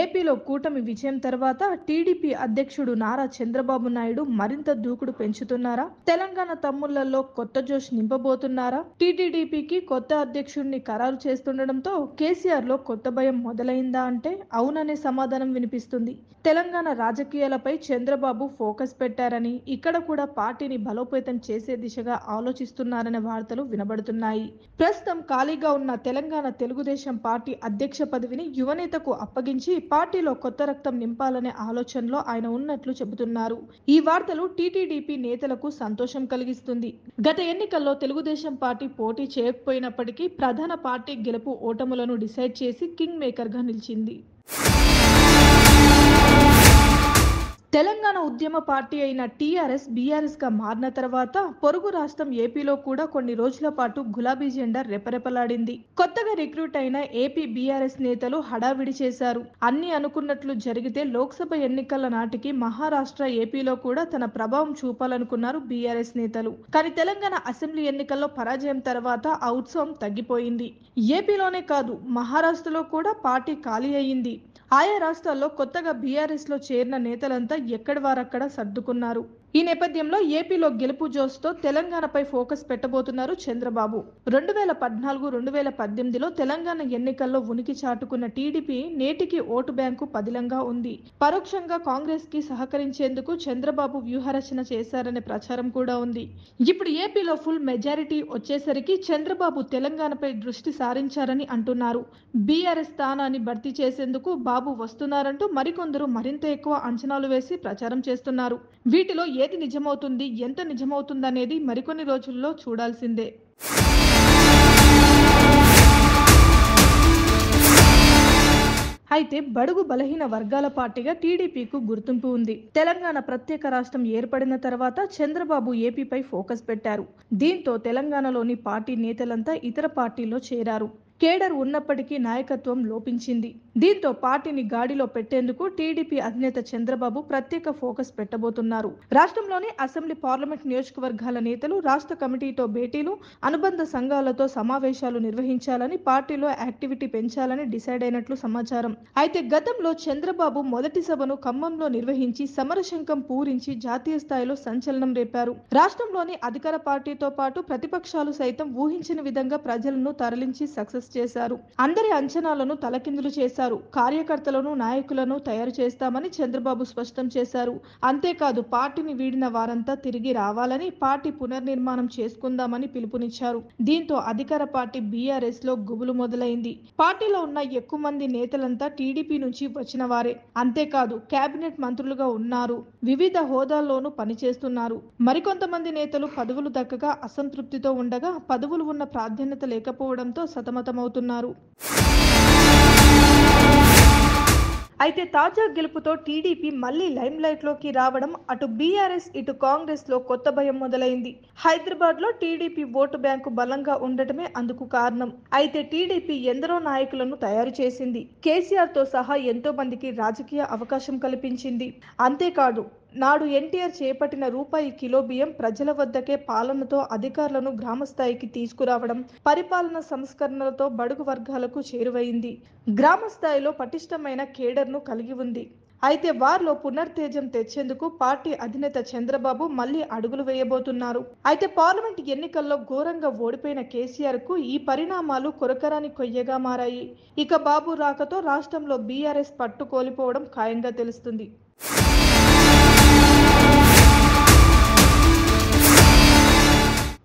ఏపీలో కూటమి విజయం తర్వాత టీడీపీ అధ్యక్షుడు నారా చంద్రబాబు నాయుడు మరింత దూకుడు పెంచుతున్నారా? తెలంగాణ తమ్ముళ్లలో కొత్త జోష్ నింపబోతున్నారా? టీటీడీపీకి కొత్త అధ్యక్షుడిని ఖరారు చేస్తుండటంతో కేసీఆర్ లో కొత్త భయం మొదలైందా అంటే అవుననే సమాధానం వినిపిస్తుంది. తెలంగాణ రాజకీయాలపై చంద్రబాబు ఫోకస్ పెట్టారని, ఇక్కడ కూడా పార్టీని బలోపేతం చేసే దిశగా ఆలోచిస్తున్నారనే వార్తలు వినబడుతున్నాయి. ప్రస్తుతం ఖాళీగా ఉన్న తెలంగాణ తెలుగుదేశం పార్టీ అధ్యక్ష పదవిని యువనేతకు అప్పగించి పార్టీలో కొత్త రక్తం నింపాలనే ఆలోచనలో ఆయన ఉన్నట్లు చెబుతున్నారు. ఈ వార్తలు టీటీడీపీ నేతలకు సంతోషం కలిగిస్తుంది. గత ఎన్నికల్లో తెలుగుదేశం పార్టీ పోటీ చేయకపోయినప్పటికీ ప్రధాన పార్టీ గెలుపు ఓటములను డిసైడ్ చేసి కింగ్ మేకర్ గా నిలిచింది. తెలంగాణ ఉద్యమ పార్టీ అయిన టీఆర్ఎస్ బీఆర్ఎస్ గా మారిన తర్వాత పొరుగు రాష్ట్రం ఏపీలో కూడా కొన్ని రోజుల పాటు గులాబీ జెండా రెపరెపలాడింది. కొత్తగా రిక్రూట్ అయిన ఏపీ బీఆర్ఎస్ నేతలు హడావిడి చేశారు. అన్ని అనుకున్నట్లు జరిగితే లోక్సభ ఎన్నికల నాటికి మహారాష్ట్ర, ఏపీలో కూడా తన ప్రభావం చూపాలనుకున్నారు బీఆర్ఎస్ నేతలు. కానీ తెలంగాణ అసెంబ్లీ ఎన్నికల్లో పరాజయం తర్వాత ఆ ఉత్సవం తగ్గిపోయింది. ఏపీలోనే కాదు, మహారాష్ట్రలో కూడా పార్టీ ఖాళీ అయ్యింది. ఆయా రాష్ట్రాల్లో కొత్తగా బీఆర్ఎస్ లో చేరిన నేతలంతా ఎక్కడి వారక్కడ సర్దుకున్నారు. ఈ నేపథ్యంలో ఏపీలో గెలుపు జోస్తో తెలంగాణపై ఫోకస్ పెట్టబోతున్నారు చంద్రబాబు. 2014-2018లో తెలంగాణ ఎన్నికల్లో ఉనికి చాటుకున్న టీడీపీ నేటికి ఓటు బ్యాంకు పదిలంగా ఉంది. పరోక్షంగా కాంగ్రెస్ కి సహకరించేందుకు చంద్రబాబు వ్యూహరచన చేశారనే ప్రచారం కూడా ఉంది. ఇప్పుడు ఏపీలో ఫుల్ మెజారిటీ వచ్చేసరికి చంద్రబాబు తెలంగాణపై దృష్టి సారించారని అంటున్నారు. బీఆర్ఎస్ స్థానాన్ని భర్తీ చేసేందుకు బాబు వస్తున్నారంటూ మరికొందరు మరింత ఎక్కువ అంచనాలు వేసి ప్రచారం చేస్తున్నారు. వీటిలో ఏది నిజమవుతుంది, ఎంత నిజమవుతుందనేది మరికొన్ని రోజుల్లో చూడాల్సిందే. అయితే బడుగు బలహీన వర్గాల పార్టీగా టీడీపీకు గుర్తింపు ఉంది. తెలంగాణ ప్రత్యేక రాష్ట్రం ఏర్పడిన తర్వాత చంద్రబాబు ఏపీపై ఫోకస్ పెట్టారు. దీంతో తెలంగాణలోని పార్టీ నేతలంతా ఇతర పార్టీల్లో చేరారు. కేడర్ ఉన్నప్పటికీ నాయకత్వం లోపించింది. దీంతో పార్టీని గాడిలో పెట్టేందుకు టీడీపీ అధినేత చంద్రబాబు ప్రత్యేక ఫోకస్ పెట్టబోతున్నారు. రాష్ట్రంలోని అసెంబ్లీ, పార్లమెంట్ నియోజకవర్గాల నేతలు రాష్ట్ర కమిటీతో భేటీలు, అనుబంధ సంఘాలతో సమావేశాలు నిర్వహించాలని, పార్టీలో యాక్టివిటీ పెంచాలని డిసైడ్ అయినట్లు సమాచారం. అయితే గతంలో చంద్రబాబు మొదటి సభను ఖమ్మంలో నిర్వహించి సమరశంఖం పూరించి జాతీయ స్థాయిలో సంచలనం రేపారు. రాష్ట్రంలోని అధికార పార్టీతో పాటు ప్రతిపక్షాలు సైతం ఊహించిన విధంగా ప్రజలను తరలించి సక్సెస్ చేశారు. అందరి అంచనాలను తలకిందులు చేశారు. కార్యకర్తలను, నాయకులను తయారు చేస్తామని చంద్రబాబు స్పష్టం చేశారు. అంతేకాదు, పార్టీని వీడిన వారంతా తిరిగి రావాలని, పార్టీ పునర్నిర్మాణం చేసుకుందామని పిలుపునిచ్చారు. దీంతో అధికార పార్టీ బీఆర్ఎస్ లో గుబులు మొదలైంది. పార్టీలో ఉన్న ఎక్కువ మంది నేతలంతా టీడీపీ నుంచి వచ్చిన వారే. అంతేకాదు, కేబినెట్ మంత్రులుగా ఉన్నారు, వివిధ హోదాల్లోనూ పనిచేస్తున్నారు. మరికొంతమంది నేతలు పదవులు దక్కక అసంతృప్తితో ఉండగా పదవులు ఉన్న ప్రాధాన్యత లేకపోవడంతో సతమతమవుతున్నారు. అయితే తాజా గెలుపుతో టీడీపీ మళ్లీ లైమ్ లైట్ లోకి రావడం, అటు బీఆర్ఎస్ ఇటు కాంగ్రెస్ లో కొత్త భయం మొదలైంది. హైదరాబాద్ లో టీడీపీ ఓటు బ్యాంకు బలంగా ఉండటమే అందుకు కారణం. అయితే టీడీపీ ఎందరో నాయకులను తయారు చేసింది. కేసీఆర్ తో సహా ఎంతో మందికి రాజకీయ అవకాశం కల్పించింది. అంతేకాదు, నాడు ఎన్టీఆర్ చేపట్టిన రూపాయి కిలో బియ్యం ప్రజల వద్దకే పాలనతో అధికారులను గ్రామస్థాయికి తీసుకురావడం, పరిపాలన సంస్కరణలతో బడుగు వర్గాలకు చేరువైంది. గ్రామ స్థాయిలో పటిష్టమైన కేడర్ను కలిగి ఉంది. అయితే వారిలో పునర్తేజం తెచ్చేందుకు పార్టీ అధినేత చంద్రబాబు మళ్లీ అడుగులు వేయబోతున్నారు. అయితే పార్లమెంట్ ఎన్నికల్లో ఘోరంగా ఓడిపోయిన కేసీఆర్ కు ఈ పరిణామాలు కొరకరాని కొయ్యగా మారాయి. ఇక బాబు రాకతో రాష్ట్రంలో బీఆర్ఎస్ పట్టు కోల్పోవడం ఖాయంగా తెలుస్తుంది.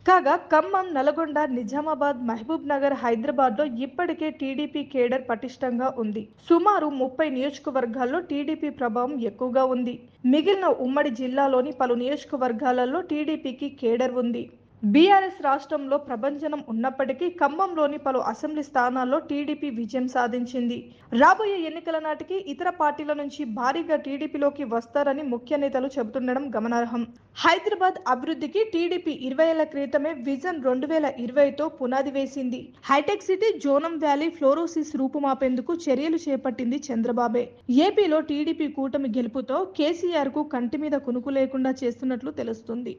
కాగా ఖమ్మం, నల్గొండ, నిజామాబాద్, మహబూబ్ నగర్, హైదరాబాద్ లో ఇప్పటికే టీడీపీ కేడర్ పటిష్టంగా ఉంది. సుమారు 30 నియోజకవర్గాల్లో టీడీపీ ప్రభావం ఎక్కువగా ఉంది. మిగిలిన ఉమ్మడి జిల్లాలోని పలు నియోజకవర్గాలలో టీడీపీకి కేడర్ ఉంది. బీఆర్ఎస్ రాష్ట్రంలో ప్రభంజనం ఉన్నప్పటికీ ఖమ్మంలోని పలు అసెంబ్లీ స్థానాల్లో టీడీపీ విజయం సాధించింది. రాబోయే ఎన్నికల నాటికి ఇతర పార్టీల నుంచి భారీగా టీడీపీలోకి వస్తారని ముఖ్య నేతలు చెబుతుండడం గమనార్హం. హైదరాబాద్ అభివృద్ధికి టీడీపీ 20 ఏళ్ల క్రితమే విజన్ 2020తో పునాది వేసింది. హైటెక్ సిటీ, జోనం వ్యాలీ, ఫ్లోరోసిస్ రూపుమాపేందుకు చర్యలు చేపట్టింది చంద్రబాబే. ఏపీలో టీడీపీ కూటమి గెలుపుతో కేసీఆర్ కు కంటి మీద కునుకు లేకుండా చేస్తున్నట్లు తెలుస్తుంది.